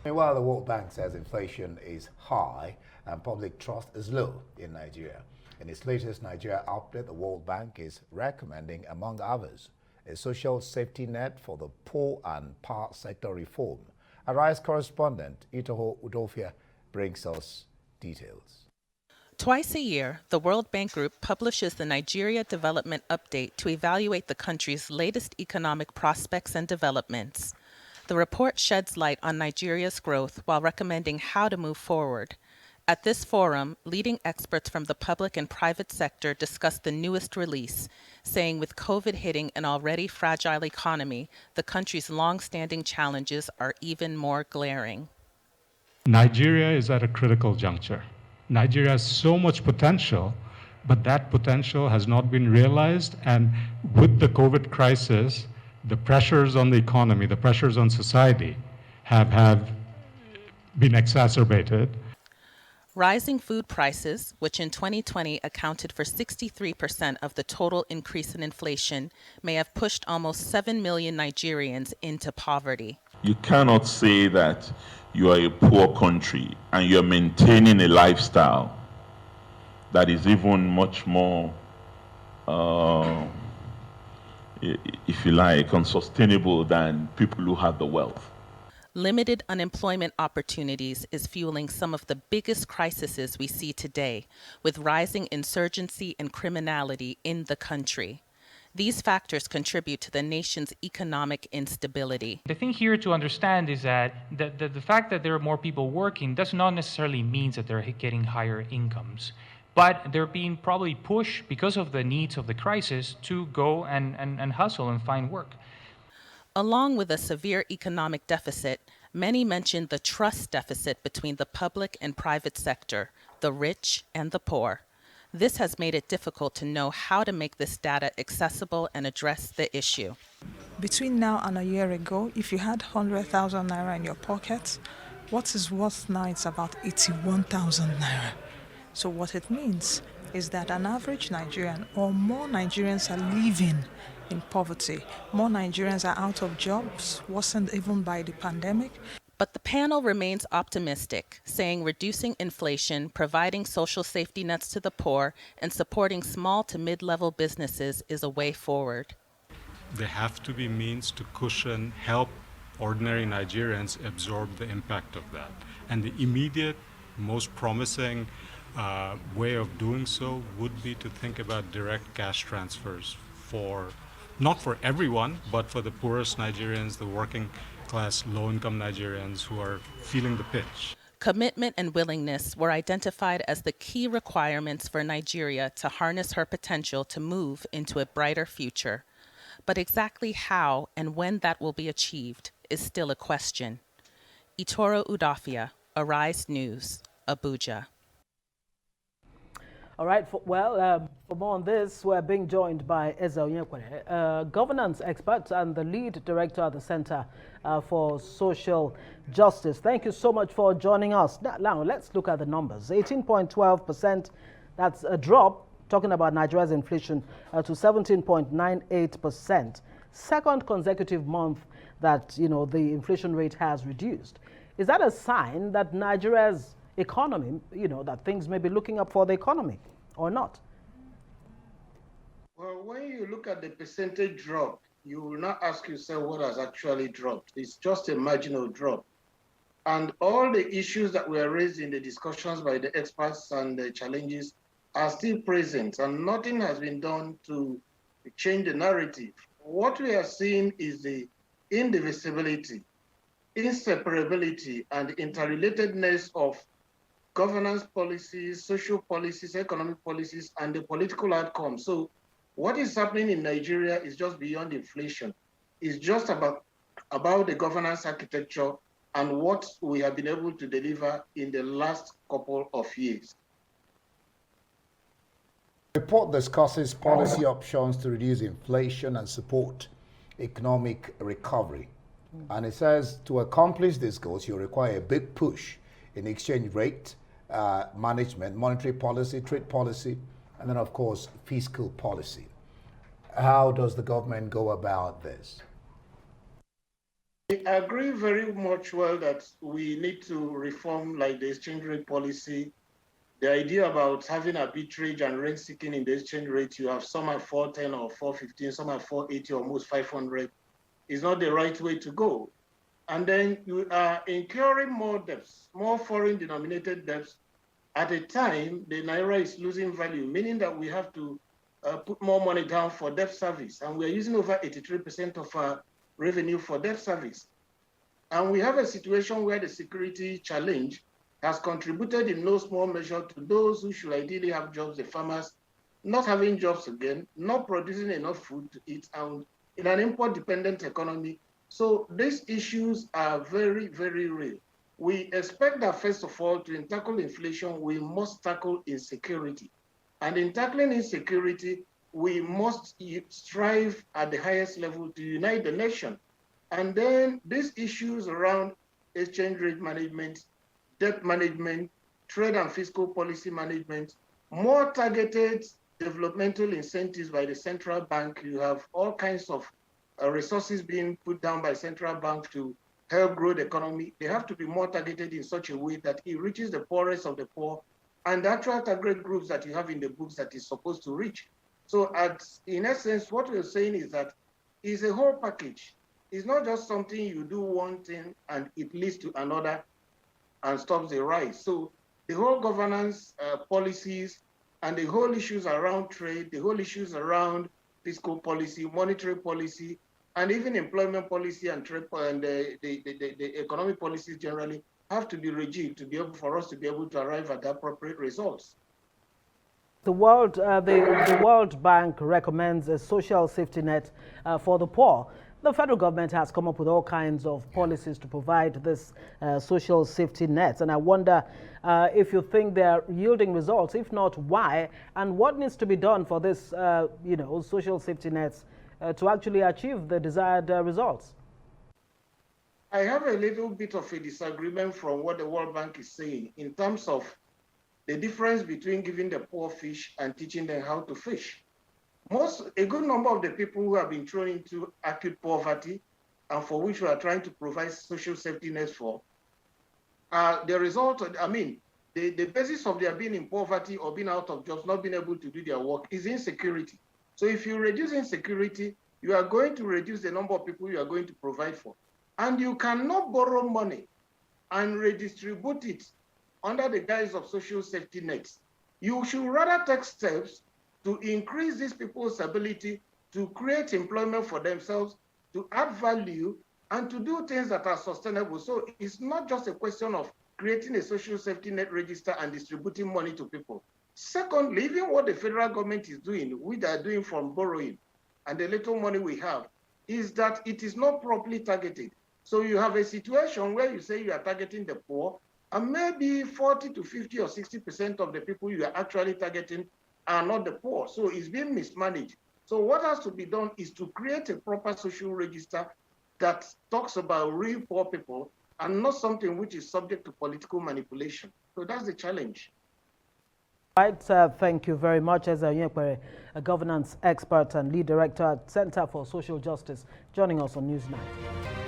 Meanwhile, the World Bank says inflation is high and public trust is low in Nigeria. In its latest Nigeria update, the World Bank is recommending, among others, a social safety net for the poor and power sector reform. Arise correspondent Itoho Udofia brings us details. Twice a year, the World Bank Group publishes the Nigeria Development Update to evaluate the country's latest economic prospects and developments. The report sheds light on Nigeria's growth while recommending how to move forward. At this forum, leading experts from the public and private sector discussed the newest release, saying with COVID hitting an already fragile economy, the country's long-standing challenges are even more glaring. Nigeria is at a critical juncture. Nigeria has so much potential, but that potential has not been realized. And with the COVID crisis, the pressures on the economy, the pressures on society have been exacerbated. Rising food prices, which in 2020 accounted for 63% of the total increase in inflation, may have pushed almost 7 million Nigerians into poverty. You cannot say that you are a poor country and you're maintaining a lifestyle that is even much more, if you like, unsustainable than people who have the wealth. Limited unemployment opportunities is fueling some of the biggest crises we see today, with rising insurgency and criminality in the country. These factors contribute to the nation's economic instability. The thing here to understand is that the fact that there are more people working does not necessarily mean that they're getting higher incomes. But they're being probably pushed because of the needs of the crisis to go and hustle and find work. Along with a severe economic deficit, many mention the trust deficit between the public and private sector, the rich and the poor. This has made it difficult to know how to make this data accessible and address the issue. Between now and a year ago, if you had 100,000 naira in your pocket, what is worth now is about 81,000 naira. So what it means is that an average Nigerian or more Nigerians are living in poverty. More Nigerians are out of jobs, worsened even by the pandemic. But the panel remains optimistic, saying reducing inflation, providing social safety nets to the poor, and supporting small to mid-level businesses is a way forward. There have to be means to cushion, help ordinary Nigerians absorb the impact of that. And the immediate, most promising way of doing so would be to think about direct cash transfers not for everyone, but for the poorest Nigerians, the working class, low-income Nigerians who are feeling the pinch. Commitment and willingness were identified as the key requirements for Nigeria to harness her potential to move into a brighter future. But exactly how and when that will be achieved is still a question. Itoro Udofia, Arise News, Abuja. All right, for more on this, we're being joined by Eze Onyekpere, governance expert and the lead director at the Center for Social Justice. Thank you so much for joining us. Now let's look at the numbers. 18.12%, that's a drop, talking about Nigeria's inflation, to 17.98%. Second consecutive month that, the inflation rate has reduced. Is that a sign that Nigeria's economy, that things may be looking up for the economy or not? Well, when you look at the percentage drop, you will not ask yourself what has actually dropped. It's just a marginal drop. And all the issues that were raised in the discussions by the experts and the challenges are still present, and nothing has been done to change the narrative. What we are seeing is the indivisibility, inseparability, and interrelatedness of governance policies, social policies, economic policies, and the political outcomes. So what is happening in Nigeria is just beyond inflation. It's just about the governance architecture and what we have been able to deliver in the last couple of years. The report discusses policy options to reduce inflation and support economic recovery. And it says to accomplish this goals, you require a big push in exchange rate management, monetary policy, trade policy, and then, of course, fiscal policy. How does the government go about this? I agree very much well that we need to reform like the exchange rate policy. The idea about having arbitrage and rent seeking in the exchange rate, you have some at 410 or 415, some at 480, almost 500, is not the right way to go. And then you are incurring more debts, more foreign denominated debts at a time the Naira is losing value, meaning that we have to put more money down for debt service. And we're using over 83% of our revenue for debt service. And we have a situation where the security challenge has contributed in no small measure to those who should ideally have jobs, the farmers, not having jobs again, not producing enough food to eat, and in an import-dependent economy. So these issues are very, very real. We expect that, first of all, to tackle inflation, we must tackle insecurity. And in tackling insecurity, we must strive at the highest level to unite the nation. And then these issues around exchange rate management, debt management, trade and fiscal policy management, more targeted developmental incentives by the central bank. You have all kinds of resources being put down by central bank to help grow the economy. They have to be more targeted in such a way that it reaches the poorest of the poor and the actual target groups that you have in the books that is supposed to reach. So in essence, what we're saying is that it's a whole package. It's not just something you do one thing and it leads to another and stops the rise. So the whole governance policies and the whole issues around trade, the whole issues around fiscal policy, monetary policy, and even employment policy and trade and the economic policies generally have to be rigid to be able for us to be able to arrive at the appropriate results. The World Bank recommends a social safety net for the poor. The federal government has come up with all kinds of policies to provide this social safety nets. And I wonder if you think they're yielding results. If not, why? And what needs to be done for this, social safety nets to actually achieve the desired results? I have a little bit of a disagreement from what the World Bank is saying in terms of the difference between giving the poor fish and teaching them how to fish. A good number of the people who have been thrown into acute poverty and for which we are trying to provide social safety nets for, the result, the basis of their being in poverty or being out of jobs, not being able to do their work is insecurity. So if you reduce insecurity, you are going to reduce the number of people you are going to provide for. And you cannot borrow money and redistribute it under the guise of social safety nets. You should rather take steps to increase these people's ability to create employment for themselves, to add value, and to do things that are sustainable. So it's not just a question of creating a social safety net register and distributing money to people. Secondly, even what the federal government is doing, we are doing from borrowing, and the little money we have, is that it is not properly targeted. So you have a situation where you say you are targeting the poor, and maybe 40 to 50 or 60% of the people you are actually targeting are not the poor. So it's being mismanaged. So what has to be done is to create a proper social register that talks about real poor people and not something which is subject to political manipulation. So that's the challenge. Right, thank you very much, Eze Onyekpere, a governance expert and lead director at Center for Social Justice, joining us on Newsnight.